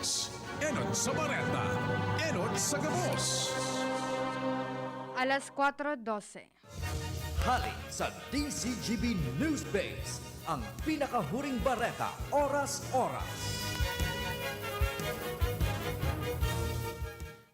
News. Enot sa Bareta. Enot sa Gabos. Alas 4:12. Hali sa DCGB News Base, ang pinakahuring bareta, oras-oras.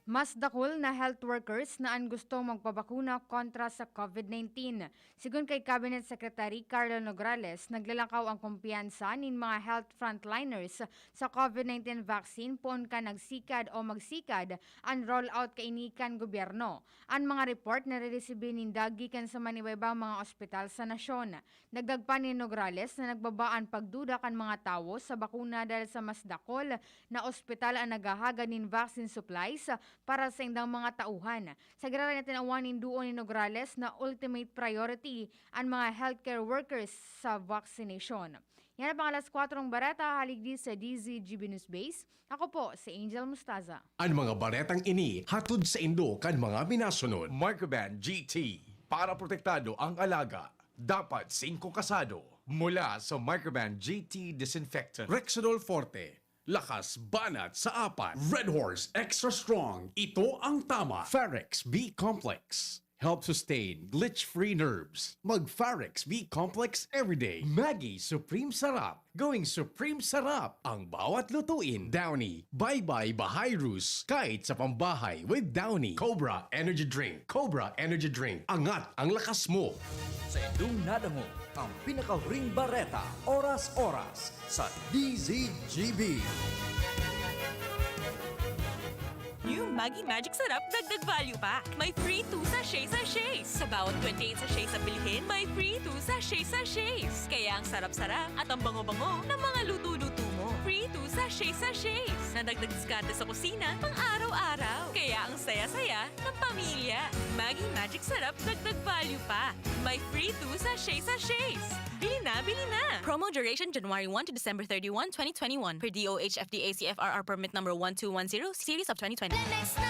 Mas dakol na health workers na ang gusto magpabakuna kontra sa COVID-19. Sigun kay Cabinet Secretary Carlo Nograles, naglalakaw ang kumpiyansa nin mga health frontliners sa COVID-19 vaccine poon ka nagsikad o magsikad ang rollout kainikan gobyerno. Ang mga report na re-receive nindagi kan sa manibaybang mga ospital sa nasyon. Nagdagpa ni Nograles na nagbabaan pagduda kan mga tawo sa bakuna dahil sa mas dakol na ospital ang nagahaga nin vaccine supplies para sa indang mga tauhan. Sa giraran natin awanin doon ni Nograles na ultimate priority ang mga healthcare workers sa vaccination. Yan ang pang alas 4 ng barata, haligdi sa DZGB News Base. Ako po, si Angel Mustaza. Ang mga baretang ini, hatod sa Indo kan mga minasunod. Microban GT. Para protektado ang alaga, dapat 5 kasado. Mula sa Microban GT Disinfectant. Rexidol Forte. Lakas banat sa apat. Red Horse Extra Strong. Ito ang tama. Farex B Complex. Help sustain glitch-free nerves. Mag Farex B Complex everyday. Maggie Supreme Sarap. Going Supreme Sarap. Ang bawat lutuin. Downy. Bye-bye Bahay Rus. Kahit sa pambahay with Downy. Cobra Energy Drink. Cobra Energy Drink. Angat ang lakas mo. Sa inyong nadango, ang pinakahuring bareta, oras-oras sa DZGB. New Maggi Magic Sarap dagdag value pack. May free 2 sachets. Sa bawat 28 sachets sa bilhin, may free 2 sachets. Kaya ang sarap-sarap at ang bango-bango ng mga luto-luto mo. Free 2 sachets. Na dagdag diskarte sa kusina pang araw-araw. Kaya ang saya-saya ng pamilya. Maggi Magic Sarap dagdag value pa. May free 2 sachets. Bili na, bili na! Promo duration January 1 to December 31, 2021. Per DOH FDA CFRR permit number 1210, series of 2020. Lemex na!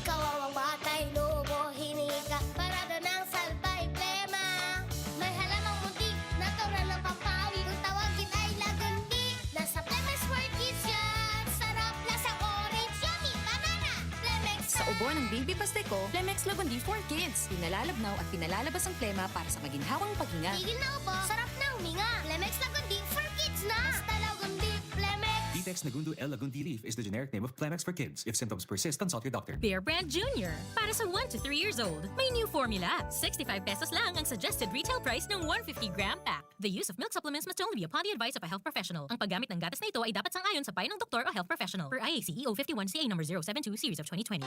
Kawawa kay lobo, hiningi ka parada ng salbay plema. May halamang muntik, natural ng pampawi. Kung tawagin ay lagundi. Nasa Lemex World Kids yan. Sarap lasang orange, yummy, banana. Lemex na! Sa ubo ng Baby Pasteco, Lemex Lagundi for Kids. Pinalalabnaw at pinalalabas ang plema para sa maginhawang paghinga. Tigil na ubo, sarap na huminga. Lemex Lagundi for Kids na! Basta Lagundi, Lemex. Detex Nagundu L. Lagundi Leaf is the generic name of Plemex for kids. If symptoms persist, consult your doctor. Bear Brand Jr. Para sa 1 to 3 years old. May new formula. 65 pesos lang ang suggested retail price ng 150-gram pack. The use of milk supplements must only be upon the advice of a health professional. Ang paggamit ng gatas na ito ay dapat sang-ayon sa payo ng doktor o health professional. Per IACEO 51CA number 072 series of 2020.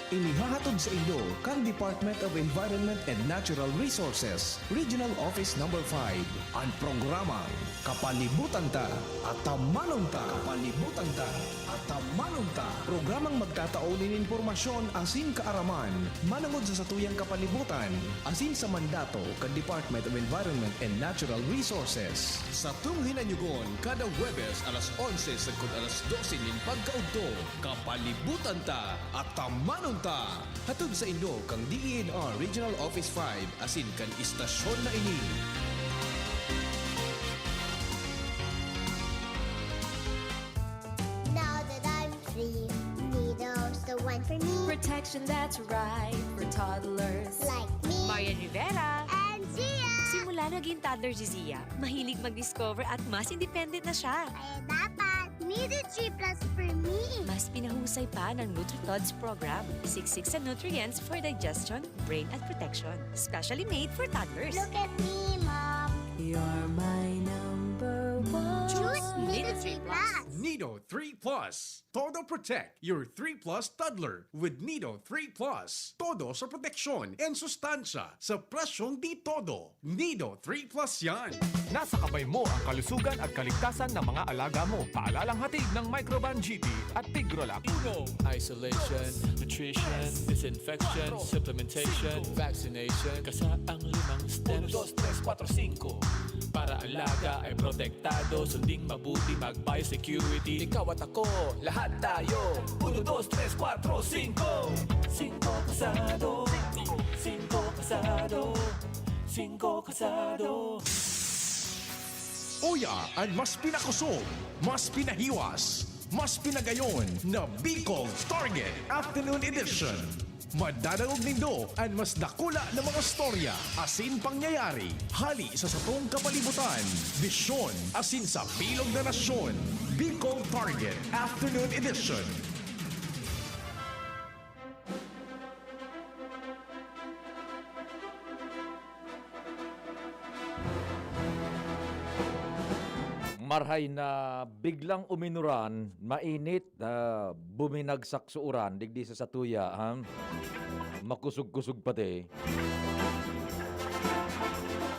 Inihahatod sa inyo kang Department of Environment and Natural Resources, Regional Office Number 5, ang programang Kapalibutan Ta at Tamanong Ta. Kapalibutan Ta at Tamanong Ta. Programang magtataon ng impormasyon asin kaaraman, manangod sa satuyang kapalibutan, asin sa mandato kan Department of Environment and Natural Resources. Sa tunghinanyugon, kada Huwebes alas 11 sagkod alas 12 nin pagkaugto, Kapalibutan Ta at Tamanong Ta. Hatod sa inyo kang DENR Regional Office 5 asin kan istasyon na ini. Now that I'm free, Nido's the one for me. Protection that's right for toddlers. Like me Marian Rivera. and Zia. Simula naging toddler si Zia, mahilig mag-discover at mas independent na siya. Kaya dapat, Nido G Plus for me. Mas pinahusay pa ng NutriTods program. Siksik sa nutrients for digestion, brain at protection. Specially made for toddlers. Look at me, Mom. You're my number one. Choose Nido G Plus. Nido 3 Plus. Todo Protect your 3 Plus toddler with Nido 3 Plus. Todo sa proteksyon and sustansya sa presyong di todo. Nido 3 Plus yan. Nasa kamay mo ang kalusugan at kaligtasan ng mga alaga mo. Paalalang hatid ng Microban GT at Tigrolab. Isolation, nutrition, disinfection, supplementation, vaccination. Kasaang 5 steps. 1, 2, 3, 4, 5. Para alaga ay protektado, sunding mabuti, mag-biosecurity. Ikaw at ako, lahat tayo. 1, 2, 3, 4, 5. 5 kasado. 5 kasado. 5 kasado. Uya ang mas pinakusog, mas pinahiwas. mas pinagayon na Bicol Target Afternoon Edition. Madadangog nindo ang mas dakula na mga storya, asin pangyayari, hali sa satong kapalibutan, bisyon, asin sa bilog na nasyon. Bicol Target Afternoon Edition. Marhay na biglang uminuran, mainit, buminagsak suuran, digdi sa satuya, makusog-kusog pati.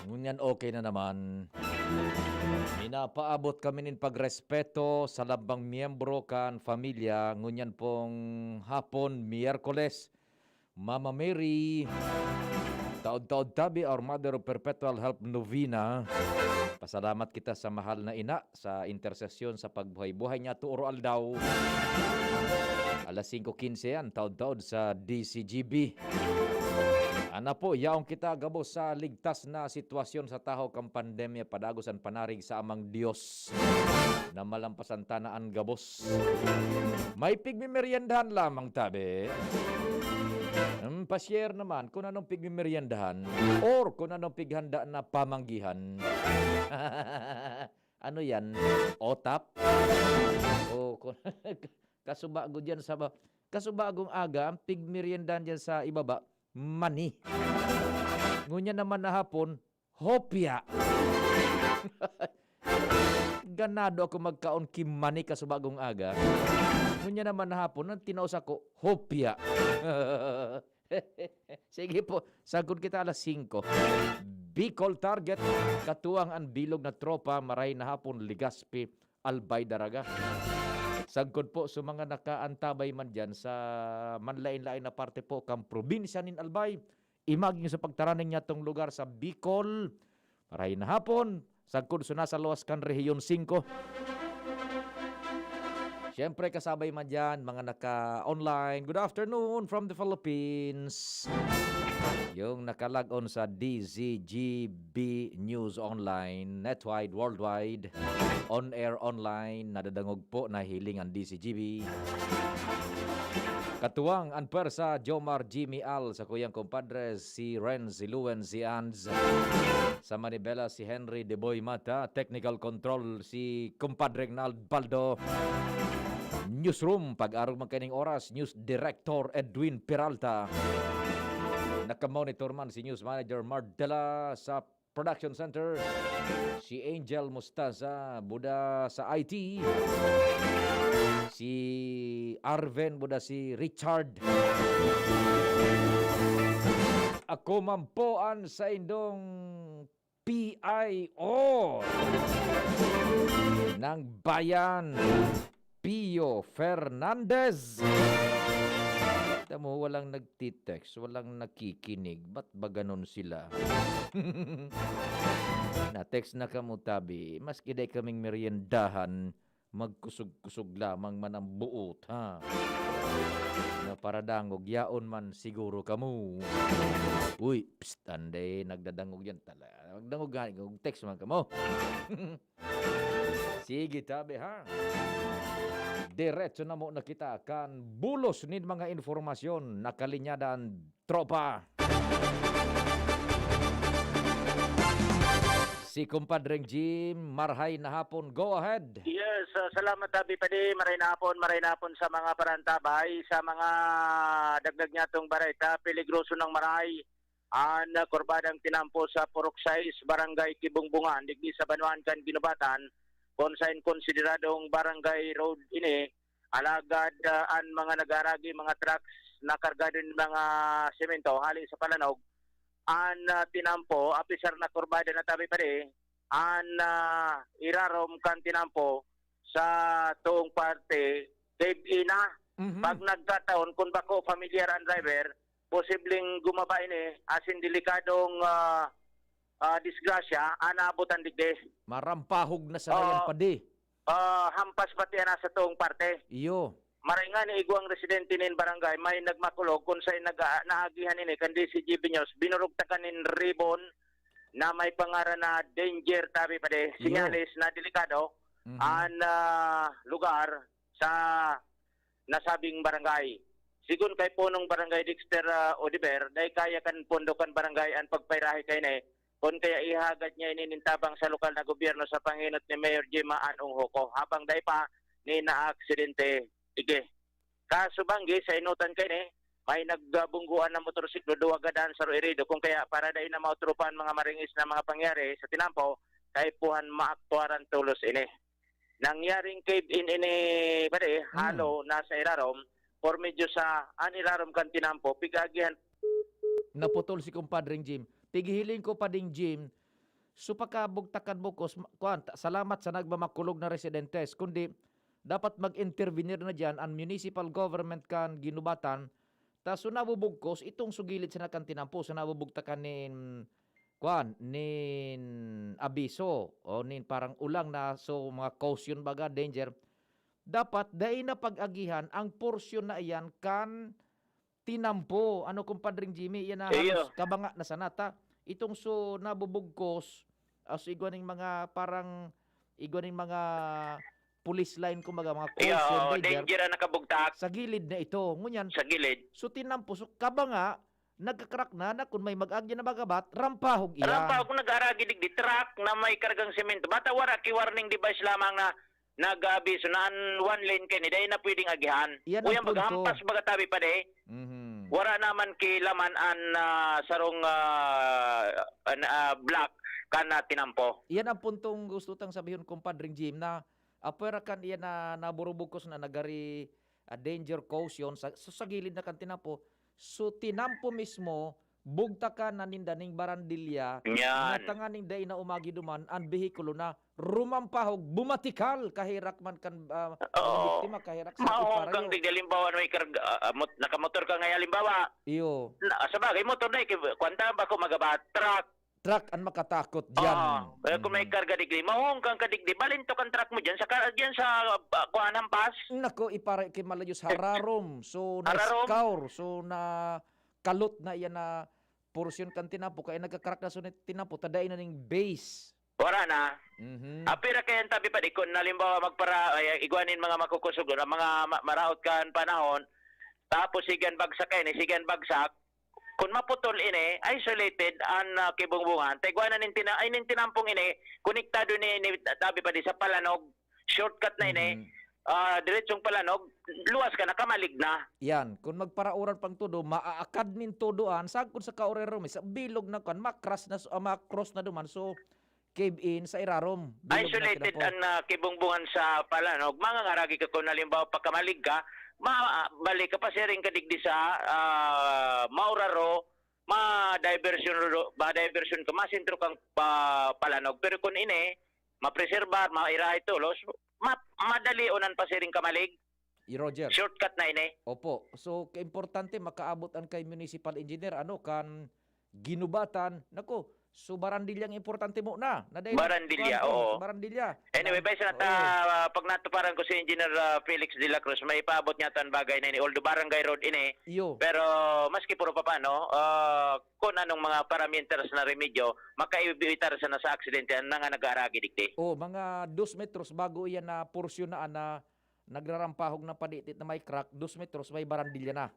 Ngunyan okay na naman. Minapaabot kami nin pagrespeto sa labang miyembro kan familia, ngunyan pong hapon, Miyerkules, Mama Mary, taod-taod tabi, our Mother of Perpetual Help Novena. Pasalamat kita sa mahal na ina sa intersesyon sa pagbuhay-buhay niya tuuro aldaw. Alas 5:15 yan, taod-taod sa DCGB. Ana po, yaong kita gabos sa ligtas na sitwasyon sa taho kang pandemya padagosan panarig sa amang Dios na malampasan tanaan gabos. May pigmimeriendahan lamang tabi. Pasier naman kung anong pigmimeriendahan or kung anong pighanda na pamanggihan. Ano yan? Otap? O kasubago dyan sa kasubagong aga, ang pigmeriendahan dyan sa ibaba, mani. Ngunya naman na hapon, hopya. Ganado ako magkaon kimani kasubagong aga. Ngunya naman na hapon, nang tinaos ako, hopya. Sige po, sagot kita alas 5. Bicol Target, katuang ang bilog na tropa, maray na hapon, Ligaspi, Albay Daraga. Sagkod po sa mga nakaantabay man dyan sa manlain-lain na parte po kang probinsya nin Albay. Imag nyo sa pagtaraning niya tong lugar sa Bicol. Maray na hapon, sagkod sa nasa Luwas kan Rehiyon 5. Siyempre kasabay man dyan, mga naka-online. Good afternoon from the Philippines. Yung nakalag-on sa DZGB News Online, netwide, worldwide, on-air, online, nadadangog po na hiling ang DCGB. Katuwang ang persa, Jomar Jimmy Al, sa kuyang compadres, si Renz, si Luen, si Anz. Sa Manibela, si Henry De Boy Mata. Technical control, si compadre Nald Baldo. Newsroom, pag-araw magkaning oras, News Director Edwin Peralta. Nakamonitor man si News Manager Mardela sa Production Center. Si Angel Mustaza, buda sa IT. Si Arven, buda si Richard. Ako mampoan sa indong PIO ng bayan, Pio Fernandez. Tamo, walang nagtitext, walang nakikinig. Ba't ba ganon sila? Na-text na kamutabi. Mas kiday kaming meriendahan, magkusog-kusog lamang man ang buot, ha? Na paradangog, yaon man siguro kamu. Uy, psst, anday, nagdadangog yan tala. Nagdangog gani, text man kamo. Sige tabi, ha? Diretso na mo na kita kan bulos nin mga informasyon na kalinyadan tropa. Si kumpadreng Jim, marhay na hapon. Go ahead. Yes, salamat tabi padi. Maray na hapon sa mga parantabay, sa mga dagdag niya tong bareta, peligroso ng maray. An kurbadang tinampo sa Purok 6, Barangay Kibungbungan, digdi sa Banuan kan Ginubatan. Konsain konsideradong barangay road ini, alagad ang mga nagaragi, mga trucks na kargado ng mga semento, hali sa Palanog, an tinampo, apisar na kurbada na tabi pa rin, an irarom kan tinampo sa tuong parte, Dave Ina, pag nagkataon, kung bako familiar ang driver, posibleng gumaba ini, asin delikadong disgrasya, anabutan digde. Marampahog na sa layan padi. Hampas pati na sa tuong parte. Iyo. Maringan ni igwang residente nin barangay, may nagmakulog kung sa'y naagihan ini, kandi si GB News, binurugtakan nin ribbon na may pangaran na danger tabi pade, sinyalis na delikado, an lugar sa nasabing barangay. Sigun kay punong barangay Dexter Odiver, dahil kaya kan pundokan barangay ang pagpairahe kay ne, kung kaya ihagad niya ininintabang sa lokal na gobyerno sa panginot ni Mayor Jima Anong Hoko, habang dahil pa ni na-aksidente. Ige. Kaso banggi, sa inutan kay ne, may nagbungguan ng motorsiklo duwagadan sa Ruirido, kung kaya para dahil na mautrupan mga maringis na mga pangyari sa tinampo, kay puhan maaktuaran tulos ini. Nangyaring cave-in ini, pare, halo nasa irarom, por medyo sa anirarom kan tinampo, pigagihan. Naputol si kumpadring Jim. Pigihiling ko pa ding Jim, supakabugtakan mo ko, salamat sa nagmamakulog na residentes, kundi dapat mag-intervenir na dyan ang municipal government kan ginubatan, ta so nabubugkos itong sugilid sa nakan tinampo, so nabubugtakan nin abiso, o nin parang ulang na, so mga caution baga, danger, dapat dahil na pag-agihan ang porsyon na iyan kan tinampo. Ano kumpadring Jimmy, yan na halos kabanga na sanata. Itong so nabubugkos, so igwaning mga parang, igwaning mga police line, kumbaga mga caution danger na nakabugtak. sa gilid na ito. Ngunyan, Sa gilid. so tinampo, so kabanga, nagkakrak na kung may mag-agya na bagabat, rampahog iyan. Rampahog nagaragi digdi truck na may kargang semento. Bata wara ki warning device lamang na nag-abiso na one lane kay ni dahil na pwedeng agihan. Yan ang Uyang punto. maghampas bagatabi pa de. Wara naman ki laman an sarong black kana tinampo. Yan ang puntong gusto tang sabihin kumpadring Jim na apera kan iyan na naburubugkos na nagari danger caution sa gilid na kan tinampo. So tinampo mismo bugtakan na nindaning barandilya na tanganing day na umagi duman ang behikulo na rumampahog bumatikal kahirak man kan biktima kahirak sa Maong kang tigdalimbawa may nakamotor ka ngayon limbawa. Iyo. Sa bagay motor na kwanta ba ko magabat truck ang makatakot diyan. Kung may karga digdi, maong kang kadigdi, balinto kang truck mo diyan sa kuan hampas. Nako ipara kay malayos hararom. So na scour, so na kalot na iyan na porsyon kan tinapo kaya nagkakarak na sunit tinapo taday na ning base. Wala na. Apira kaya tabi pa di kung nalimbawa magpara igwanin mga makukusog mga maraot kan panahon tapos sigan bagsak sigan bagsak kung maputol ini isolated an kibungbungan taigwanan nin tinampong ini konektado ni tabi pa di sa palanog shortcut na ini diretsong palanog, luwas ka na, kamalig na. Yan, kung magparauran pang todo, maaakad nin todoan, sagkod sa kaorero, sa bilog na kan, makross na duman, so cave in sa irarom. Isolated ang kibungbungan sa palanog, mga ngaragi ka kung nalimbawa pagkamalig ka, balik ka pa siring kadigdi sa mauraro, ma-diversion ka, masintro kang palanog. Pero kung ini, mapreserbar, mairahay tulos, madali unan pa siring kamalig. Roger. Shortcut na ini. Opo. So, importante makaabot ang kay municipal engineer, kan ginubatan. Nako, so barandilyang importante mo na. Barandilya, oo. Barandilya. Anyway, pag natuparan ko si Engineer Felix de la Cruz, may paabot niya tan bagay na ini. Although barangay road ini. Iyo. Pero maski puro pa paano, kung anong mga parameters na remedyo, makaibitar sa nasa aksidente na nga nag-aaragi dikti. Mga 2 metros bago iyan na porsyon na nagrarampahog na paditit na may crack, 2 metros may barandilya na.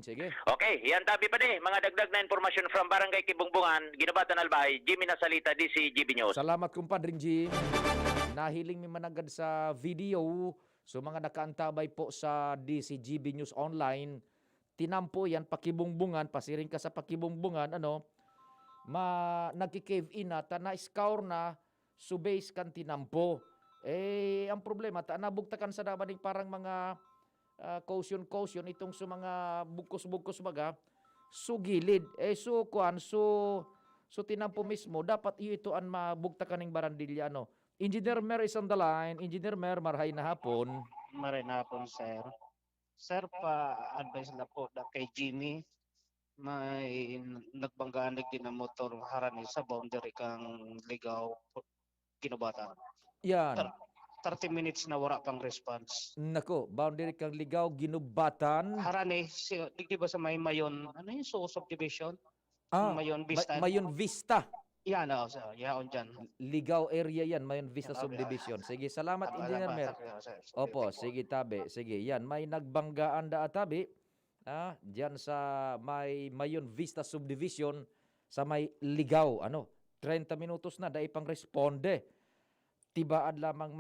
Sige. Okay, yan tabi pa di. Mga dagdag na informasyon from Barangay Kibungbungan, Ginabatan Albay, Jimmy Nasalita, DCGB News. Salamat kumpadring Jim. Nahiling mi managad sa video. So mga nakaantabay po sa DCGB News Online, tinampo yan, pakibungbungan, pasiring ka sa pakibungbungan, nagki-cave in na, na-scour na, subase kan tinampo. Ang problema, nabugtakan sa dabaning parang mga caution itong sa mga bukos-bukos baga, sugilid. So tinampo mismo, dapat ito ang mabugtakan ng barandilya, Engineer Mer is on the line. Engineer Mer, marhay na hapon. Marhay na hapon, sir. Sir, pa-advise na po na kay Jimmy, may nagbanggaan din ng motor harani sa boundary kang Ligaw, Ginubatan. Yan. 30 minutes na wala pang response. Nako, boundary kang Ligaw, Ginubatan. Harani, di ba sa may Mayon, ano yung subdivision? Mayon Vista. Mayon Vista. Yan, sir. Yaon dyan. Ligaw area yan, Mayon Vista Yan, Subdivision. Sige, salamat Tama, Engineer tama, Mer. sir. Opo, sige tabi. Sige, yan. May nagbanggaan da tabi. Diyan sa may Mayon Vista Subdivision sa may Ligaw. 30 minutos na dahil pang responde. Tibaad lamang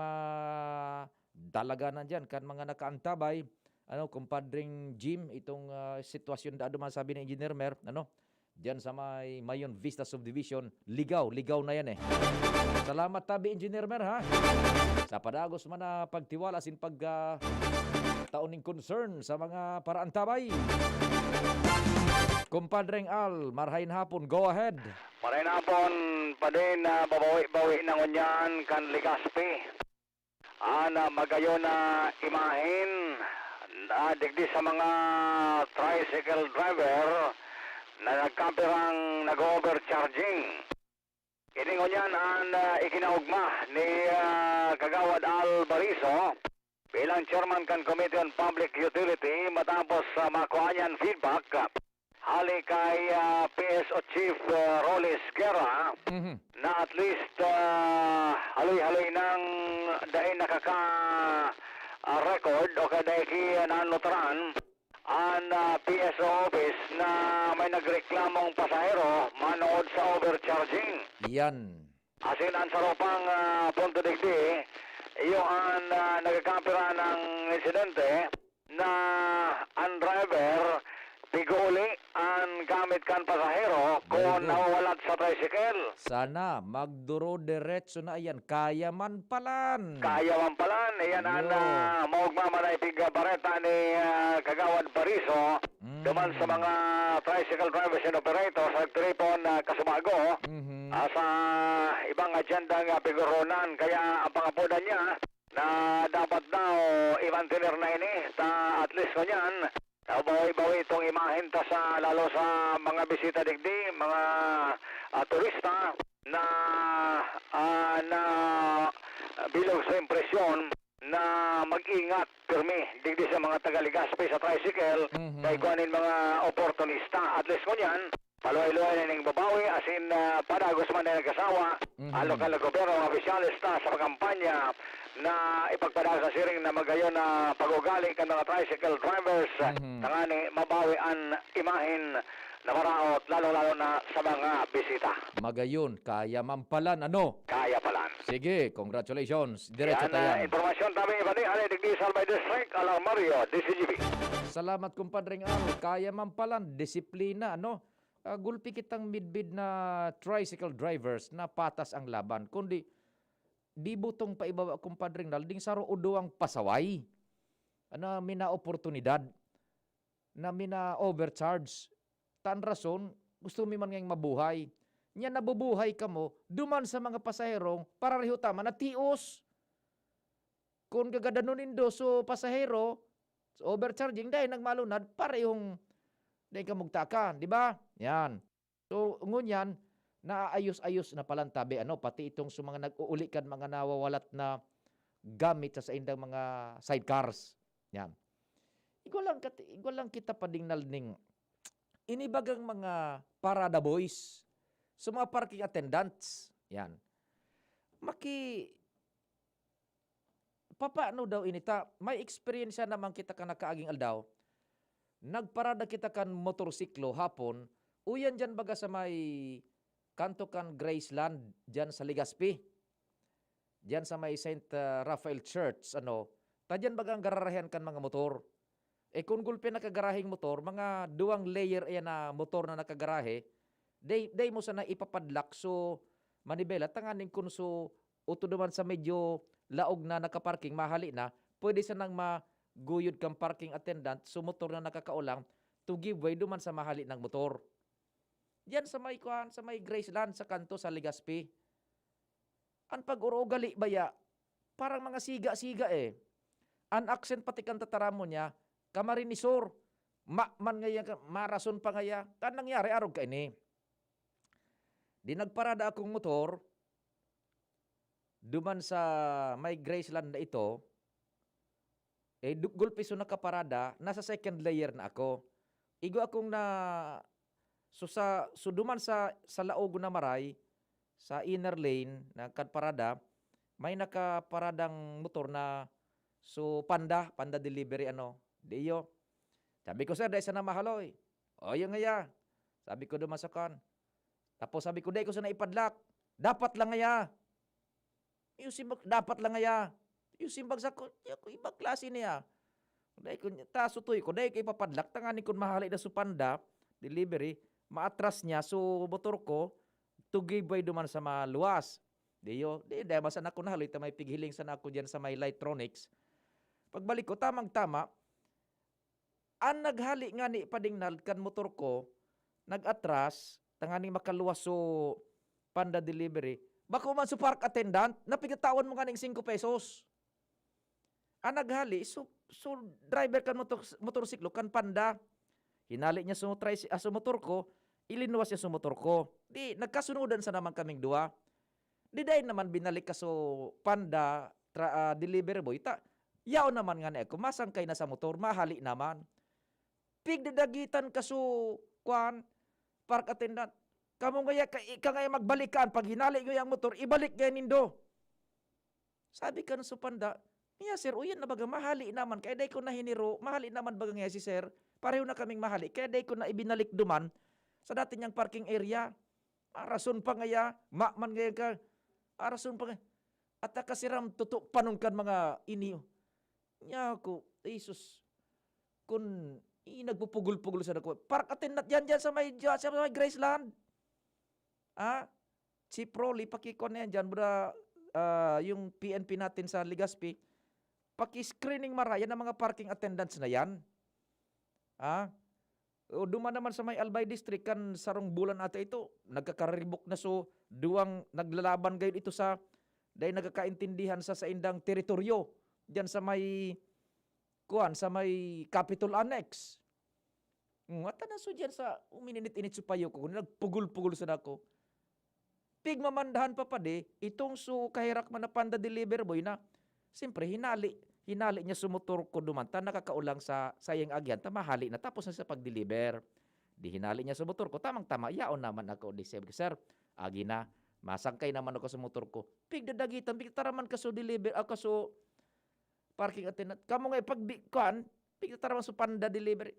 dalaga na dyan kan mga nakaantabay. Kumpadring Jim, itong sitwasyon da duman sabi ng Engineer Mer, diyan sa may Mayon Vista Subdivision, ligaw na yan eh. Salamat tabi Engineer Mer ha. Sa padagos man na pagtiwala sin tauning concern sa mga paraantabay. Kumpadreng Al, marhain hapon, go ahead. Marahin hapon pa din na babawi-bawi ng unyan kan Legazpi. Magayon na imahin digdi sa mga tricycle driver na nagkampirang nag-overcharging. Iningon yan ang ikinaugma ni Kagawad Al Bariso bilang chairman kan Committee on Public Utility matapos makuha niyan feedback hali kay PSO Chief Rollis Guerra na at least haloy-haloy ng dahil record o kadaki nanotran ang PSO office na may nagreklamong pasahero manood sa overcharging. Yan. Asin ang sarupang punto digdi, iyo ang nagkakampira ng insidente na ang driver piguli ang gamit kan pasahero kung nawawalat sa tricycle. Sana magduro diretso na yan. Kaya man palan. Iyan ang maugmamanay bareta ni Kagawad Bariso duman sa mga tricycle drivers and operators sa tripon Kasumago sa ibang agendang pigurunan. Kaya ang pangapunan niya na dapat daw i-mantener na ini at least kanyan bawi-bawi itong imahin ta sa lalo sa mga bisita digdi, mga turista na bilog sa impresyon na mag-ingat pirmi digdi sa mga taga-Legazpi sa tricycle kay kuanin mga oportunista. At least kunyan, paluay-luay na ning babawi asin padagos man na nagkasawa ang lokal na gobyerno, mga opisyalista sa pagkampanya na ipagpadasa siring na magayon na pag-ugali kan mga tricycle drivers tangani mabawi ang imahin na maraot lalo-lalo na sa mga bisita. Magayon, kaya mampalan, Kaya palan. Sige, congratulations. Diretso tayo. Informasyon tabi ba ni Digdi Salbay District, Alar Mario, DCGB. Salamat kumpadring Al. Kaya mampalan, disiplina, gulpi kitang midbid na tricycle drivers na patas ang laban. Kundi, di butong paibawa kumpadring Al, ding saro uduang pasaway. Mina oportunidad na mina overcharge. Tan rason, gusto mi man ngayong mabuhay. Nya nabubuhay ka mo, duman sa mga pasaherong para reho tama na tios. Kung gagadanunin do so pasahero, so overcharging dahil nagmalunad, parehong dahil ka mugtakan, di ba? Yan. So, ngunyan, naaayos-ayos na palang tabi, pati itong sa mga nag-uulikan, mga nawawalat na gamit sa indang mga sidecars. Yan. Igual lang kita pading nalning inibagang mga parada boys, sa mga parking attendants, yan. Papaano daw inita? May experience naman kita ka nakaaging aldaw. Nagparada kita kan motorsiklo hapon, uyan dyan baga sa may kanto kan Graceland, dyan sa Legazpi. Dyan sa may St. Raphael Church, tadyan baga ang gararahan kan mga motor. Kung gulpe nakagaraheng motor, mga 2 layer na motor na nakagarahe, day mo sana ipapadlak so manibela, tanganin kung so uto naman sa medyo laog na nakaparking, mahali na, pwede sanang maguyod kang parking attendant so motor na nakakaulang to give way duman sa mahali ng motor. Yan sa may Graceland, sa kanto sa Legazpi. Ang pag-urogali baya, parang mga siga-siga An accent pati kang tataramo niya, kamarinisor, man ngaya, marason pa ngaya, kan nangyari arog ka ini. Di nagparada akong motor, duman sa may Graceland na ito, gulpiso nakaparada, nasa second layer na ako. Igo akong so duman sa laogo na maray, sa inner lane na parada, may nakaparadang motor na Panda delivery diyo. Sabi ko, sir, dahil sa namahaloy. O, yun nga. Sabi ko dumasakan. Tapos sabi ko, dahil ko sa naipadlak. Dapat lang nga. Yung simbag, dapat lang nga. Yung simbag sa ko, ibang klase niya. Dahil ko, tasutoy ko, dahil ko ipapadlak. Tanganin ko mahali na Panda delivery. Maatras niya, motor ko, tugibay duman sa maluwas. Diyo, dahil basta na ako nahaloy, may pighiling sana ako dyan sa may Lightronics. Pagbalik ko, tamang-tama, ang naghali nga ni padingnal kan motor ko, nag-atras, tangani makaluwas Panda delivery, bako man park attendant, napigatawan mo nga ng 5 pesos. Ang naghali, driver kan motorsiklo, kan Panda, hinali niya sa motor ko, ilinuwas niya sa motor ko. Di, nagkasunudan sa naman kaming dua. Di dahil naman binalik ka Panda delivery boy, yaw naman nga na ako, masangkay na sa motor, mahali naman. Pigdadagitan ka park attendant. Kamu nga magbalikan, pag hinali nyo yung motor, ibalik nga nindo. Sabi ka na Panda, niya sir, uyan na baga, mahali naman, kaya day ko na hiniro, mahali naman baga nga si sir, pareho na kaming mahali, kaya day ko na ibinalik duman sa dati niyang parking area. Arason pa nga man nga ka, arason pa nga. At nakasiram panon kan mga iniyo. Nya ko, Jesus, kung nagpupugol-pugol sa dako. Park attendant yan sa may Graceland. Si Proli, pakikon na yan dyan, yung PNP natin sa Legazpi, paki-screening maraya ng mga parking attendants na yan. O duman naman sa may Albay District, kan sarong bulan ata ito, nagkakaribok na duwang naglalaban gayon ito dahil nagkakaintindihan sa indang teritoryo, dyan sa may Capitol Annex. At na dyan sa umininit-init supayo ko, kung nagpugul-pugul sa dako. Pigmamandahan pa itong kahirak man na Panda delivery boy na, siyempre hinali niya sumutor ko dumanta, nakakaulang sa sayang agyan, mahali na tapos na sa pag-deliver. Di hinali niya sumutor ko, tamang-tama, yaon naman ako, sir, agi na, masangkay naman ako sa motor ko. Pigdadagitan, pigtaraman ka deliver, ako parking attendant. Kamu nga pigtaraman Panda delivery.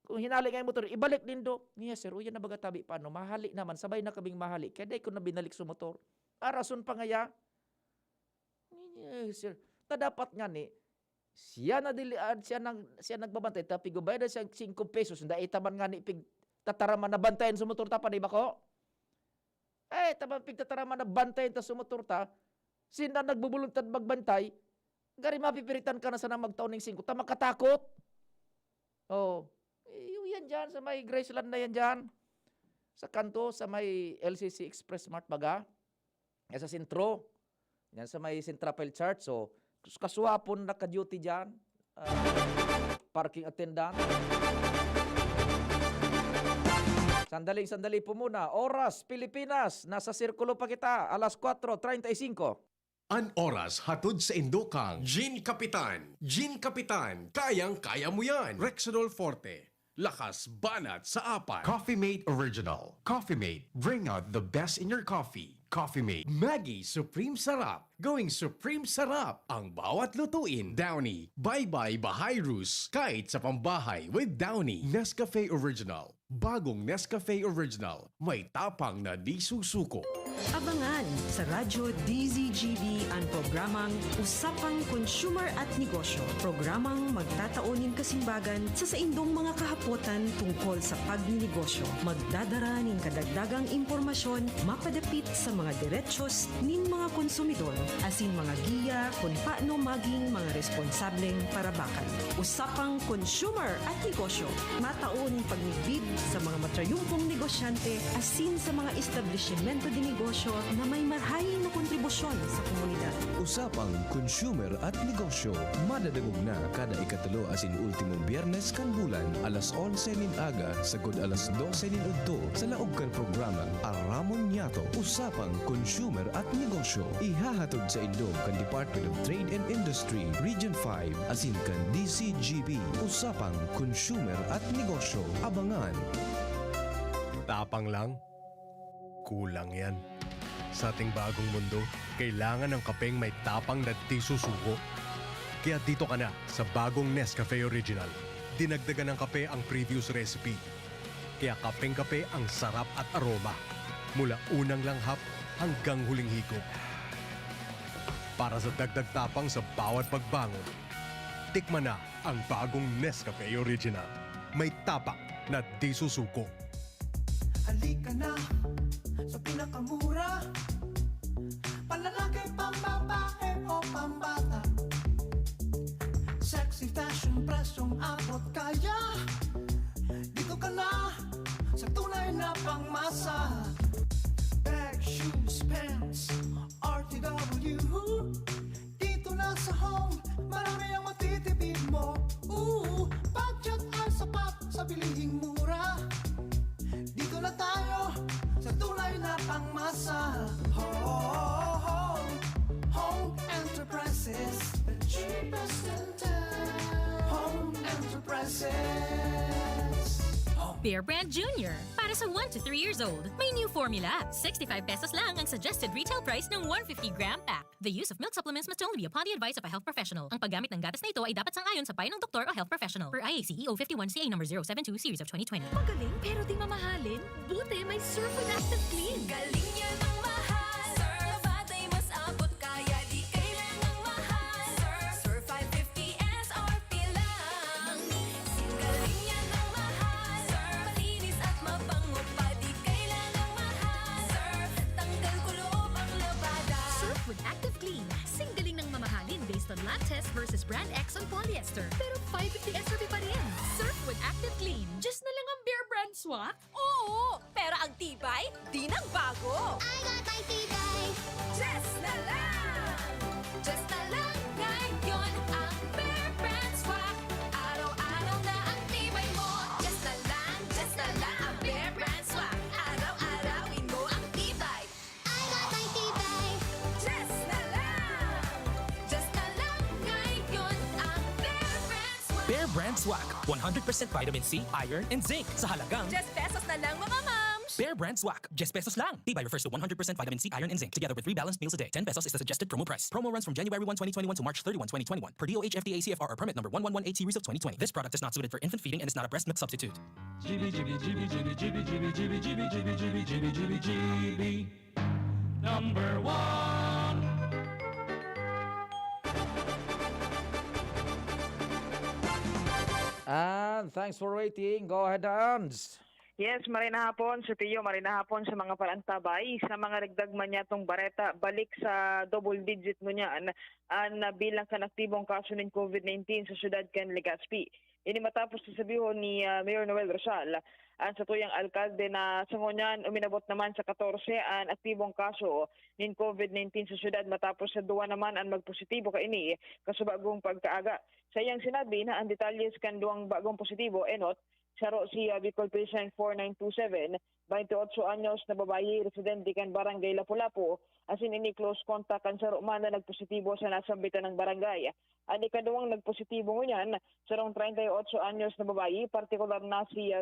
Kung hinali nga yung motor, ibalik din do. Niya sir, uyan na baga tabi paano, mahali naman, sabay na kaming mahali, kaya day ko na binalik sa motor. Arason pa nga sir, dapat nga siya nagbabantay, tapi gubay na siya 5 pesos, hindi itaman nga tataraman na bantayan sa motor ta, panay ba ko? Taman tataraman na bantayan ta sa motor ta, sina nagbubuluntad magbantay, gari mapipiritan ka na sana magtaon ng 5, makatakot. Yan dyan, sa may Graceland na yan dyan. Sa kanto, sa may LCC Express Mart baga. Yan sa sentro. Yan sa may Centrapel Church. Kasuwapon naka-duty dyan. Parking attendant. Sandali po muna. Oras, Pilipinas. Nasa sirkulo pa kita. Alas 4:35. An oras hatod sa Indokang. Gin Kapitan. Kayang-kaya mo yan. Rexidol Forte. Lakas banat sa apat. Coffee Mate Original. Coffee Mate, bring out the best in your coffee. Coffee Mate. Maggie Supreme Sarap. Going Supreme Sarap ang bawat lutuin. Downy. Bye-bye Bahay Roos. Kahit sa pambahay with Downy. Nescafe Original. Bagong Nescafe Original. May tapang na di susuko. Abangan sa Radyo DZGB ang programang Usapang Consumer at Negosyo. Programang magtataonin kasimbagan sa saindong mga kahapotan tungkol sa pagninegosyo. Magdadara nin kadagdagang impormasyon mapadapit sa mga derechos nin mga konsumidor asin mga giya kung paano maging mga responsableng parabakan. Usapang Consumer at Negosyo. Mataon pagnigbid sa mga matrayumpong negosyante asin sa mga establishmento de negosyo na may marhayin na kontribusyon sa komunidad. Usapang Consumer at Negosyo. Madadagog na kada ikatulo asin ultimong Biyernes kan bulan, alas 11 nin aga, sagod alas 12 nin udto sa laog kan programa Aramon Yato. Usapang Consumer at Negosyo. Ihahatod sa Indo kan Department of Trade and Industry, Region 5, asin kan DCGB. Usapang Consumer at Negosyo. Abangan. Tapang lang. Kulang yan. Sa ating bagong mundo, kailangan ng kapeng may tapang na di susuko. Kaya dito ka na sa bagong Nescafe Original. Dinagdagan ng kape ang previous recipe. Kaya kapeng-kape ang sarap at aroma. Mula unang langhap hanggang huling higop. Para sa dagdag tapang sa bawat pagbangon, tikman na ang bagong Nescafe Original. May tapak na di susuko. Halika na sa pinakamura, panlalaki, pambabae o pambata. Sexy fashion, presyong abot kaya. Dito ka na sa tunay na pangmasa. Bag, shoes, pants, RTW. Dito na sa home, marami ang matitipid mo. Budget ay sapat sa bilihing mura. Dito na tayo sa tunay na pangmasa. Home Enterprises, the cheapest in town. Home Enterprises. Bear Brand Junior. Para sa 1 to 3 years old, may new formula. 65 pesos lang ang suggested retail price ng 150-gram pack. The use of milk supplements must only be upon the advice of a health professional. Ang paggamit ng gatas na ito ay dapat sang-ayon sa payo ng doktor o health professional. Per IAC EO 51CA number 072 series of 2020. Magaling pero di mamahalin. Buti may Surf and Active Clean. Galing niya ng mahal. Surf at ay mas abot kaya di kailangang mahal. Surf 550 SRP lang. Galing niya ng mahal. Surf malinis at mabango pa di kailangang mahal. Surf tanggal kulob ang labada. Surf with Active Clean. Singgaling ng mamahalin based on lab test versus brand X on polyester. Pero 550 SRP pa rin. Surf with Active Clean. Just na lang ang Bear Brand swak. Oo, pero ang tibay, di nang bago. I got my tibay. Just na lang! Just na lang ngayon ang Bear Brand Swak. Araw-araw na ang tibay mo. Just na lang ang Bear Brand Swak. Araw-arawin mo ang tibay. I got my tibay. Just na lang ngayon ang Bear Brand Swak. Bear Brand Swak. 100% vitamin C, iron, and zinc sa halagang Just pesos na lang mga mams. Bear Brand Swak. Just pesos lang. Tibay refers to 100% vitamin C, iron, and zinc together with 3 balanced meals a day. 10 pesos is the suggested promo price. Promo runs from January 1, 2021 to March 31, 2021 per DOH FDA CFR or permit number 1118 series of 2020. This product is not suited for infant feeding and is not a breast milk substitute. GB, GB, GB, GB, GB, GB, GB, GB, GB, GB, GB, GB, GB. Number 1. And thanks for waiting. Go ahead, Ans. Yes, marina hapon, Sir Pio, marina hapon sa mga parantabay, sa mga ragdag man niya tong bareta, balik sa double digit mo niyan, bilang kanaktibong kaso ng COVID-19 sa syudad kan Legazpi. Ini matapos sasabihin ni Mayor Noel Rosal, sa tuyang alkalde na sa ngunyan uminabot naman sa 14 ang aktibong kaso ng COVID-19 sa syudad matapos sa duwa naman ang magpositibo kaini kasubagong pagkaaga. Sa iyang sinabi na ang detalles kan duwang bagong positibo enot saro si Bicol Patient 4927, 28 anyos na babayi, residente kan Barangay Lapu-Lapu, asin ini close contact kan saro man na nagpositibo sa nasambitan ng barangay. Ang ikaduwang nagpositibo ngunyan, sarong 38 anyos na babayi, partikular na si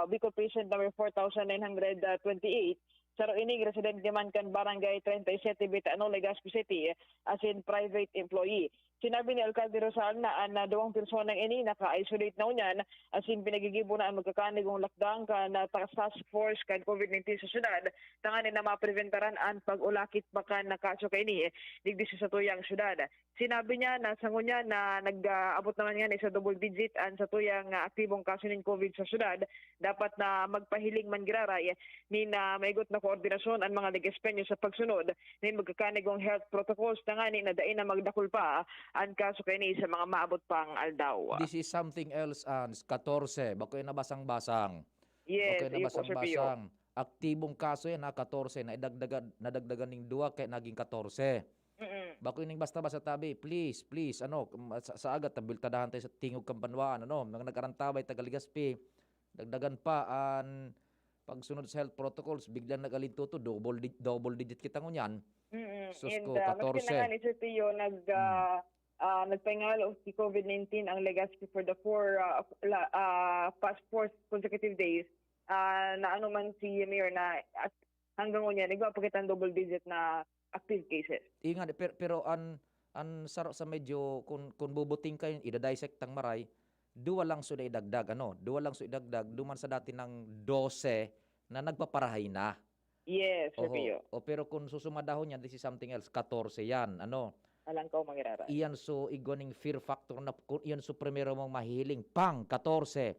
Bicol Patient number 4928, saro ining residente man kan Barangay 37 Bitaano, Legazpi City, asin private employee. Sinabi ni Alcalde Rosal na ang dalawang personang ini naka-isolate na unyan asin pinagigibo na ang magkakanigong lockdown kan task force kan COVID-19 sa syudad tanganin na mapreventaran ang pag-ulakit baka na kaso kay ini digdi sa tuyang syudad. Sinabi niya na sa ngunya na nag-abot naman yan sa double digit ang sa tuyang aktibong kaso ng COVID sa syudad dapat na magpahiling man giraray ni na maigot na koordinasyon ang mga legispenyo sa pagsunod ni magkakanigong health protocols tanganin na dain na magdakul pa ang kaso kay ni sa mga maabot pang aldaw. This is something else, Ans. 14. Bakoy na basang-basang. Yes, bakoy na basang-basang. Aktibong kaso yan, 14. Nadagdagan ng 2 kaya naging 14. Bakoy ning basta-basta tabi. Please, sa agat, tabiltadahan tayo sa tingog kampanwaan. Mga nagkarantabay, Tagaligaspi. Dagdagan pa ang pagsunod sa health protocols. Biglang nagalinto to. Double digit kita ngunyan. Sus ko, 14. Maski na nga ni Sir Pio, nagpahingal of the COVID-19 ang Legazpi for the past 4 consecutive days na ano man si Mayor na hanggang unya nagwa pa kitang double digit na active cases. Ingat, pero an saro sa medyo kung bubuting kayo ida-dissect tang maray, duwa lang so idagdag duwa lang so idagdag duman sa dati ng 12 na nagpaparahay na. Yes, Sir Pio. O pero kung susumadahon yan, this is something else, 14 yan, Alang ko mangirara. iyan so igoning fear factor na iyan so primero mong mahiling, 14.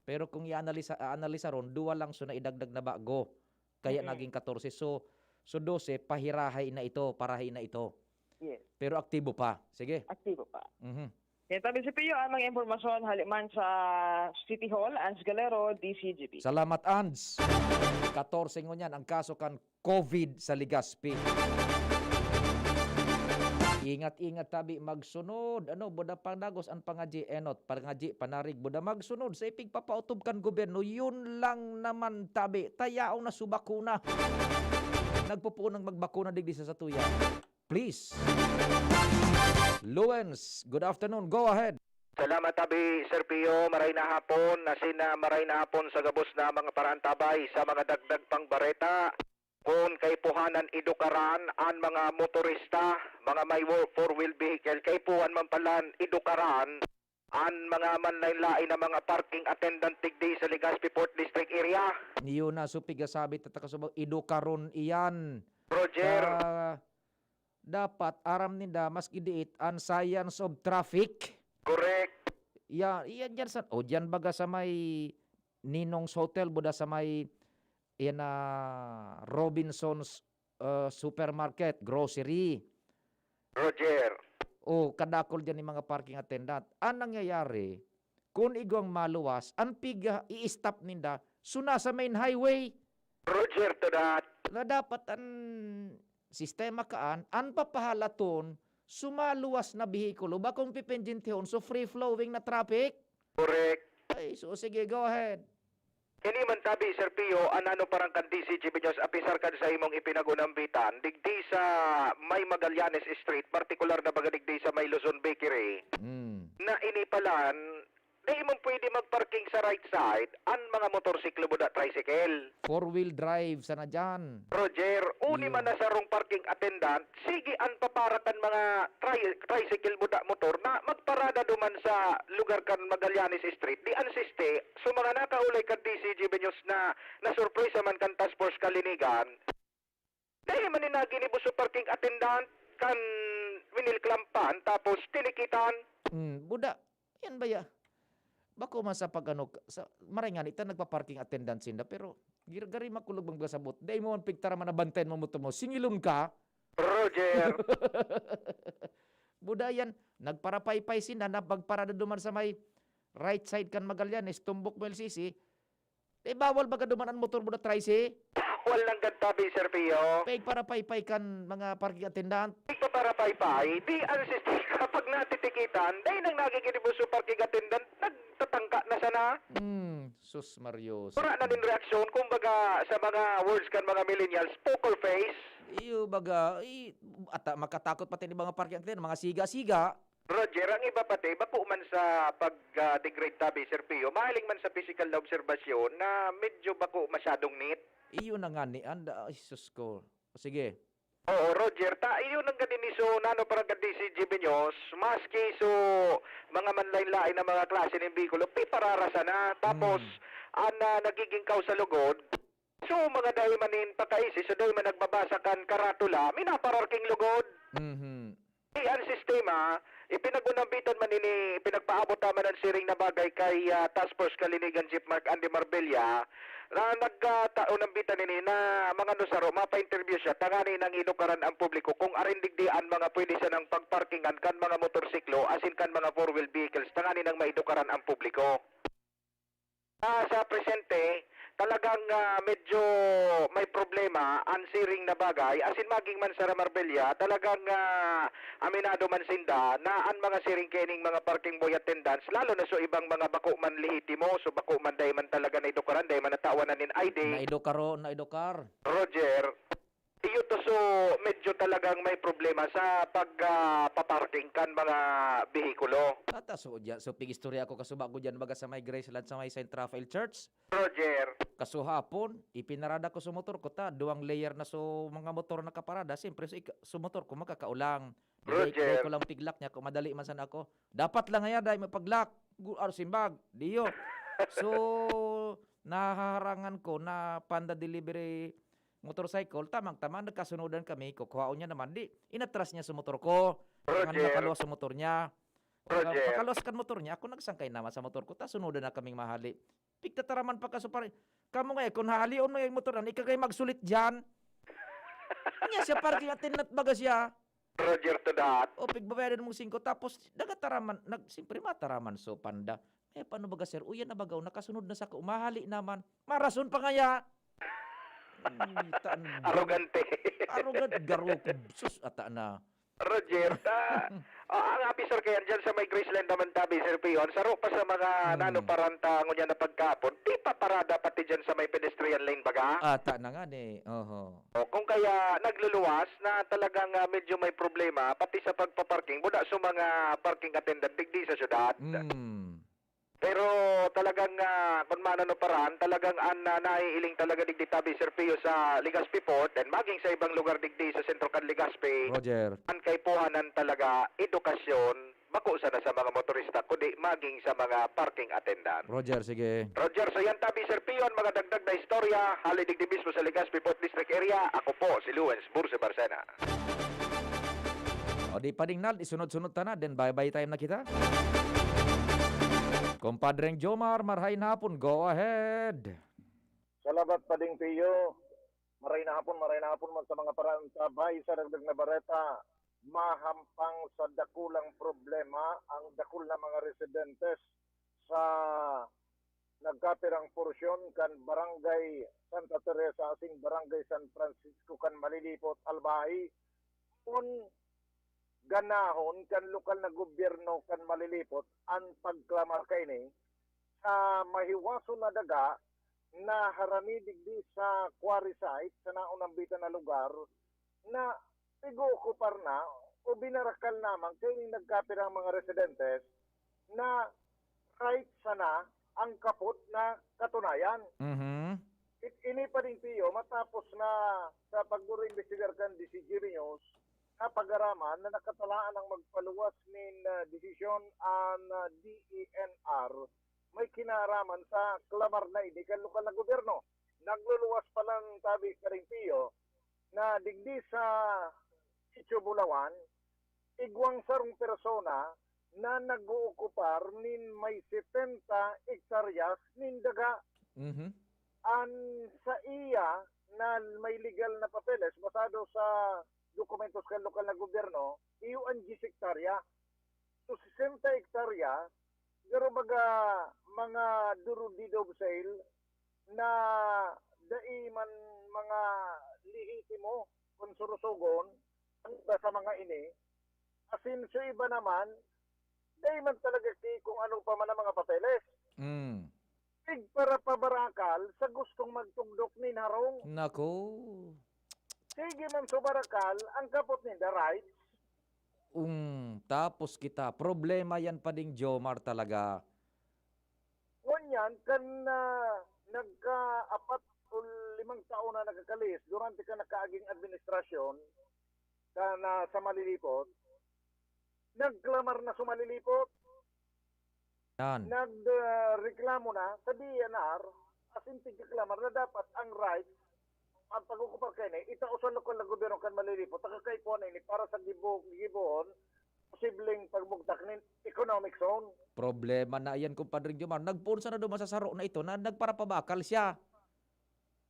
Pero kung i-analisa ron, duwa lang so na idagdag na bago, kaya naging 14. So 12, pahirahay na ito, parahay na ito. Yes. Pero aktibo pa. Sige. Aktibo pa. Mhm. Kaya tabi si Pio, ang mga impormasyon haliman sa City Hall, Ans Galero, DCGP. Salamat, Ans. 14 ngunyan ang kaso kan COVID sa Legazpi. Ingat-ingat tabi magsunod. Buda pangdagos ang pangaji enot, pangaji panarig buda magsunod sa ipig papautob kan gobyerno. Yun lang naman tabi. Tayaw na subakuna. Nagpupunang magbakuna digdi sa satuya. Please. Luens, good afternoon. Go ahead. Salamat tabi Sir Pio, maray na hapon, maray na hapon sa gabos na mga parantabay sa mga dagdag pang bareta. Kung kay puhanan idukaran ang mga motorista, mga may four-wheel vehicle, kay puhan man palan idukaran ang mga manlain-lain na mga parking attendant tigdi sa Legazpi Port District area. Niyo na supigasabi tatakasubaw idukaron iyan. Roger. Dapat aram ninda mas gidiit ang science of traffic. Correct. Iyan dyan sa dyan baga sa may Ninong's Hotel buda sa may Robinson's supermarket, grocery. Roger. Kadakol dyan yung mga parking attendant. Ang nangyayari, kung igong maluwas, ang piga i-stop ninda, suna sa main highway. Roger to that. Na dapat ang sistema kaan, ang papahalaton, sumaluwas na bihikulo, bakong pipendintihon, so free-flowing na traffic. Correct. Ay, so sige, go ahead. Kini man tabi Sir Pio, anano parang kan DCGB News apisar kan sa imong ipinagunambitan, digdi sa May Magallanes Street, partikular na baga digdi sa May Luzon Bakery, na inipalan, di imong pwede magparking sa right side ang mga motorsiklo buda tricycle. Four-wheel drive, sana dyan. Roger, uni man na sa rong parking attendant, sige ang paparatan mga tricycle buda motor na magparada duman sa lugar kan Magallanes Street. Di ansiste, so mga nakaulay kan DCGB News na surprise man kan Task Force Kalinigan. Dahil man ninaginibo sa parking attendant kan winilklampan tapos tinikitan. Buda, yan ba ya? Bako man sa maray nga ita nagpa-parking attendant sinda, pero gari makulog bang gasabot. Dahil mo ang pigtara man nabantayan mo motor mo, singilon ka. Roger. Buda yan, nagparapaypay sinda, nabagparada duman sa may right side kan Magallanes, tumbok mo LCC. Bawal baga duman ang motor buda tricy. Walang gantabi, Sir Pio. Pag parapaypay kan mga parking attendant. Pag parapaypay, di ansiste kapag natitikitan, dahil nang nagiginibo sa parking attendant, nagtatangka na sana. Sus Mario. Wala na din reaksyon, kumbaga sa mga words kan mga millennials, poker face. Iyo baga, makatakot pati ni mga parking attendant, mga siga-siga. Roger, ang iba pati, bako man sa pag-degrade tabi, Sir Pio, mahiling man sa physical na obserbasyon na medyo bako masyadong neat. Iyo na nga ni anda, ay sus ko. Sige. Oo, Roger, iyo nang ganini so nano para gadi si DCGB News, maski so mga manlain-lain na mga klase ng bikulo, pipararasa na. Tapos, nagiging kaw sa lugod, so mga dahil manin pakaisi, so dahil man nagbabasa kan karatula, minapararking lugod. Ang sistema, ipinagunambitan man ini, pinagpaabot naman ang siring na bagay kay Task Force Kalinigan Chief Mark Andy Marbella, na nagtaon ng bitan nini na mga nusaro, mapa-interview siya, tangani nang inukaran ang publiko kung arindigdian mga pwede siya ng pagparkingan kan mga motorsiklo, asin kan mga four-wheel vehicles, tangani nang maidukaran ang publiko. Sa presente, talagang medyo may problema ang siring na bagay, asin maging man sa Marbella, talagang aminado man sinda na ang mga siring kening mga parking boy attendants, lalo na so ibang mga bako man lihitimo, so bako man day man talaga na idukaran, day man natawan na nin ID. Na idukar. Roger, Iyo to so medyo talagang may problema sa pagpaparking kan mga behikulo. Ata so dyan, so pigistorya ako kasuba ko dyan baga sa may Graceland sa may St. Raphael Church. Roger. Kaso hapon, ipinarada ko sa motor ko ta, 2 layer na so mga motor nakaparada. Siyempre so motor ko makakaulang. Di ko lang piglak niya, kung madali man sana ako. Dapat lang nga dahil mapaglock. Simbag, diyo. So, nahaharangan ko na Panda Delivery motorcycle, tamang-tama, nagkasunodan kami, kukuhaon niya naman, inatras niya sa motor ko, nakaluwas sa motor niya. Pakaluwas kan motor niya, ako nagsangkay naman sa motor ko, sunodan na kaming mahali. Pigtataraman pa kaso pare, kamo nga kung halion mo yung motor na, ikagay magsulit dyan. Niya siya parking attendant baga siya. Roger to that. O pigbabayaran mong 5, tapos nagataraman, siyempre mataraman so Panda. Paano baga sir, uyan na bagaw, nakasunod na sa umahali naman. Marason pa kaya. Arrogante. Arrogant, garok, sus, ata na. Roger, ang officer kaya dyan sa may Graceland naman tabi, Sir Pion, saro pa sa mga nanoparanta ngunyan na pagkapon, di pa parada pati dyan sa may pedestrian lane baga? Ata na nga ni, oho. Kung kaya nagluluwas na talagang medyo may problema, pati sa pagpaparking, muna sa mga parking attendant, digdi sa syudad. Pero talagang kung mananoparan, talagang naiiling talaga digdi tabi Sir Pio sa Legazpi Port and maging sa ibang lugar digdi sa sentro kan Legazpi. Roger. Ang kay puhanan talaga edukasyon bako sana sa mga motorista kundi maging sa mga parking attendant. Roger, sige. Roger, so yan tabi Sir Pio, mga dagdag na istorya, hali digdi mismo sa Legazpi Port District area. Ako po si Luens Burse Barcena. O di padingnal, isunod-sunod ta na, then bye-bye time na kita. Kompadreng Jomar, marhain hapon, go ahead. Salamat Pading Pio. Maray na hapon man sa mga parantabay sa dagdag na bareta. Mahampang sa dakulang problema ang dakul na mga residentes sa nagkapirang porsyon kan Barangay Santa Teresa asing Barangay San Francisco kan Malilipot, Albay. Ganahon kan lokal na gobyerno kan Malilipot ang pagklamar kaini sa mahiwaso na daga na harami digdi sa quarry site sa naunang bitan na lugar na tig-ookupar na o binarakal naman kayong nagkapirang mga residentes na right sana ang kaput na katunayan. Ini pa rin Pio, matapos na sa pag-imbestigar kan DCGB News na pag-araman na nakatalaan ang magpaluwas nin desisyon ang DENR may kinaraman sa klamar na ini kan lokal na gobyerno. Nagluluwas pa lang tabi ka rin Pio na digdi sa Sitio Bulawan, igwang sarong persona na nag-uukupar nin may 70 hektaryas nin daga. An sa iya na may legal na papeles basado sa dokumentos kan lokal na gobyerno, iyo ang 10 hektarya. So 60 hektarya, pero baga mga durudidog sale na daiman mga lihitimo kung surusugon sa mga ini. Asin so iba naman, daiman talaga kung ano pa man ang mga papeles. Para pabarakal sa gustong magtugdok ni Harong. Nako. Sige man sa barakal, ang kapot ni the rights. Tapos kita, problema yan pa ding Jomar talaga. Ngunyan, kan nagka-4 o 5 taon na nagkakalis, durante ka nakaaging administrasyon na sa Malilipot, nagklamar na sa Malilipot, nagreklamo na sa DNR, asin tigklamar na dapat ang rights ang pag-ukupar kayo na, itausan lokal na gobyerno kan Malilipot, takakay po na ini para sa gibuhon, posibleng pagbugtak ng economic zone. Problema na yan, kumpadre Jomar. Nagpunsa na doon sa saro na ito na nagparapabakal siya.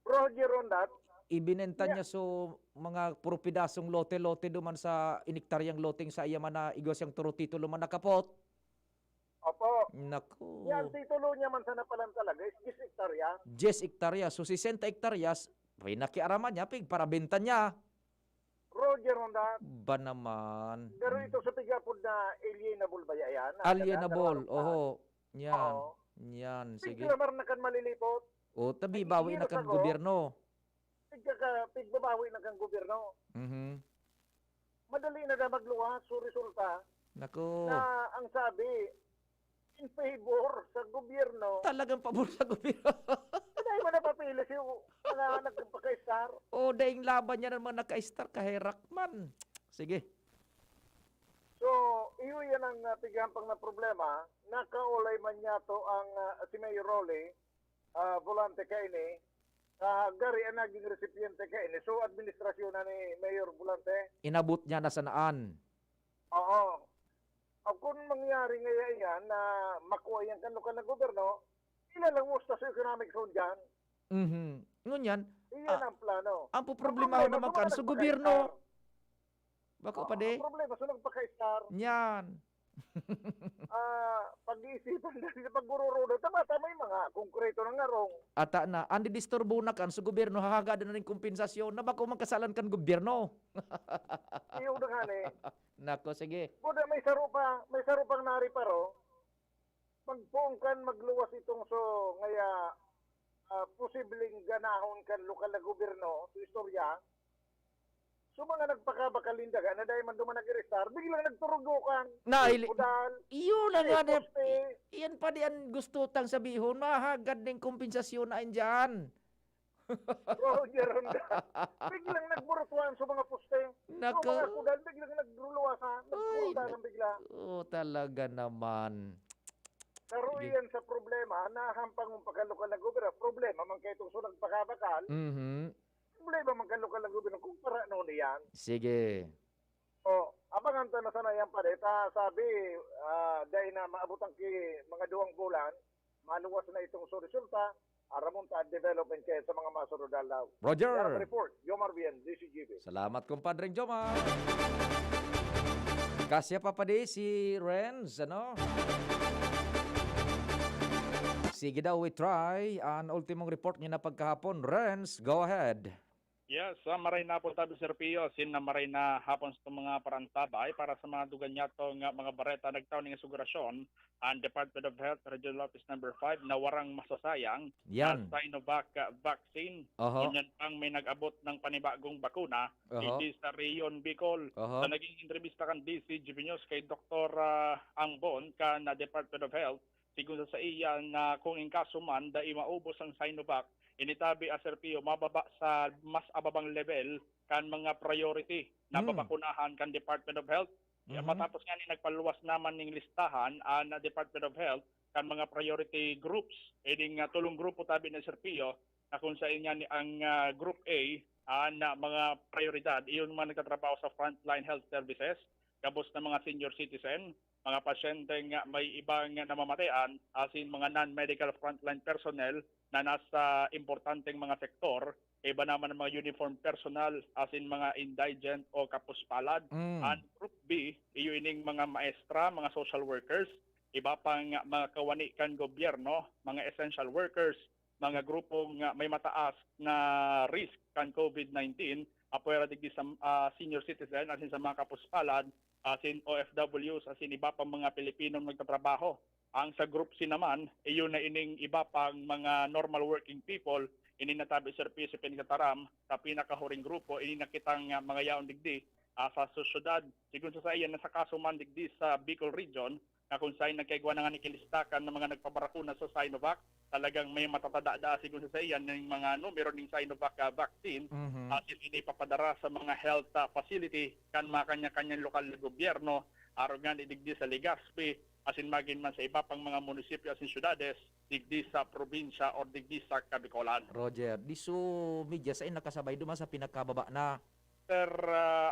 Roger on that. Ibinenta niya so mga purupidasong lote-lote duman sa iniktaryang loteng sa iyaman na igos yung turo-titulo man nakapot. Opo. Naku. Yan, titulo niya man sana palang talaga is 10 hektarya. 10 hektarya. So 60 hektaryas, pinakiaraman niya, para benta niya. Roger on that. Ba naman. Pero ito sa tigapod na alienable ba yan? Alienable, oho. Yan. Yan, sige. Tiglamar na kan Malilipot. O, tabi, bawi na kan gobyerno. pigbabawi na kang gobyerno. Mhm. Madali na magluwas so resulta Nako. na ang sabi in favor sa gobyerno. Talagang pabor sa gobyerno. Dahil mo napapili si mga nagpaka-star. O, dahil laban niya naman naka-star kaherak man. Sige. So, iyo yan ang tigampang na problema. Nakaulay man niya to ang si Mayor Rolly, volante kaini, gari ang naging recipiente kaini. So, administrasyon na ni Mayor Volante. Inabot niya na sa naan. Oo. Kung mangyari ngayon yan na makuha yan kan lokal na gobyerno, ilan lang mo sa economic zone dyan? Mhm. Ngunyan, Iyan ang plano. ang problema ho naman kan sa gobyerno. Bako pa de. Ang problema, so nagpaka-star. Nyan. Pag-iisipan na sa paggururudo, tama-tama yung mga konkreto ng ngarong. Ata na, andi disturbo na kan sa gobyerno, hahagada na rin kompensasyon na bako magkasalan kan gobyerno. Iyo na nga ni. Nako, sige. Buda may saro pang nari paro. Magpuong kan magluwas itong so ngaya posibleng ganahon kan lokal na gobyerno sa istorya. So mga nagpakabakalindaga na dahil man duman nag-restar, biglang nagturugukan. Iyo na nga na. Iyan pa diyan gusto tang sabihon, mahagad ng kompensasyon na dyan. Roger Honda. Biglang nagburutuan sa mga poste. Nako. So mga kudal, biglang nagluluwasan. Nagburutan bigla. Oh, talaga naman. Pero iyan sa problema, nahampang mong pagkalokal na gobyerno. Problema, man kayo itong sunag pakabakal. Mhm. Problema, man kalokal na gobyerno. Kung para noon yan. Sige. O, abangan ta na sana yan pa rin. Sabi, dahil na maabot ang mga 2 bulan, maluwas na itong so resulta, aramunta at development kayo sa mga masurudal daw. Roger. Yan report, Yomar Bien, DCGB. Salamat, kumpadreng Jomar. Kasya pa di si Renz, ano? Sige daw, we try. Ang ultimong report niya na pagkahapon. Renz, go ahead. Yes, maray na po tabi Sir Pio, sin na maray na hapon sa mga parantabay para sa mga dugan niya itong mga bareta nagtaon ng asugurasyon ang Department of Health Regional Office Number 5 na warang masasayang Yan. Sinovac vaccine. Yan pang may nag-abot ng panibagong bakuna hindi sa Rayon Bicol. Na naging entrevista kan DCGB News kay Dr. Angbon kan na Department of Health sigun sa iya na kung in kaso man dai maubos ang Sinovac initabi Sir Pio mababa sa mas ababang level kan mga priority na babakunahan kan Department of Health. Matapos nga ni nagpaluwas naman ning listahan na Department of Health kan mga priority groups. Eding tulong grupo tabi ni Sir Pio na kung saan niya ang Group A na mga prioridad. Iyon mga nagtatrabaho sa frontline health services, kabos na mga senior citizen, mga pasyente nga may ibang namamatayan, asin mga non-medical frontline personnel na nasa importanteng mga sektor, iba naman ang mga uniform personnel, asin mga indigent o kapuspalad. And Group B, iyoining mga maestra, mga social workers, iba pang mga kawani kan gobyerno, mga essential workers, mga grupong may mataas na risk kan COVID-19, apuera digdi sa senior citizen, asin sa mga kapuspalad, asin OFWs, asin iba pang mga Pilipinong nagtatrabaho. Ang sa Group C naman, iyon na ining iba pang mga normal working people, ininatabi Sir P. sa Pinagataram, sa pinakahuring grupo, ininakitang mga yaon digdi sa sosyudad. Sigun sa iyan, nasa kaso man digdi sa Bicol Region, na kung saan nagkaigwa na nga nikilistakan ng mga nagpabarakuna sa Sinovac, talagang may matatada sigun sa iyan ng mga numero ng Sinovac vaccine at inipapadara sa mga health facility kan mga kanya-kanyang lokal na gobyerno araw nga digdi sa Legazpi asin magin man sa iba pang mga munisipyo asin syudades digdi sa probinsya o digdi sa Kabicolan. Roger, diso media sa nakasabay duman sa pinakababa na. Sir,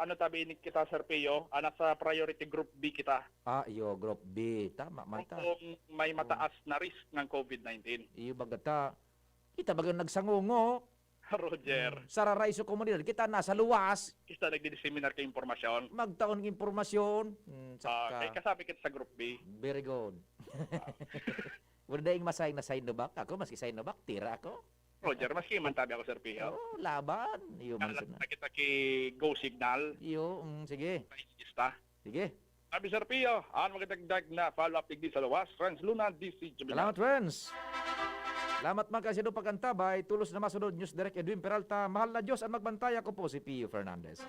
ano tabi ini kita Sir Pio, nasa priority group B kita. Iyo, group B. Tama, mata. Kung may mataas na risk ng COVID-19. Iyo, bagata. Kita bagang nagsangungo. Roger. Sa raraiso komunidad, kita nasa luwas. Kita nagdi-seminar kay impormasyon. Magtaon ng impormasyon. Kay kasabi kita sa group B. Very good. Wala daing masayang na Sinovac. Ako, maski Sinovac, tira ako. Roger, maski man tabi ako Sir Pio. Laban. Iyo, kita kay Go Signal. Iyo, sige.Ista. Sige. Sabi Sir Pio, magdagdag na follow-up digdi sa luwas. Friends Luna, DC. Salamat, friends. Salamat man kasi doon pagkantabay. Tulos na masunod News Direct Edwin Peralta. Mahal na Diyos ang magbantay. Ako po si Pio Fernandez.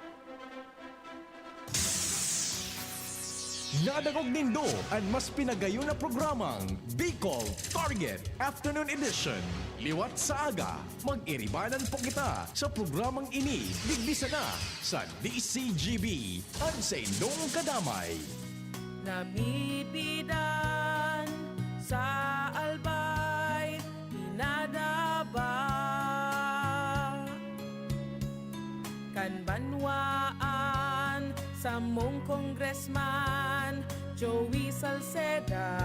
Nadagog nindo ang mas pinagayon na programang Bicol Target Afternoon Edition. Liwat sa aga, mag-iribanan po kita sa programang ini. Bigbisa na sa DCGB, ang sa indong kadamay. Namipidan sa albay, inadaba kanbanwaan sa mong congressman Joey Salceda.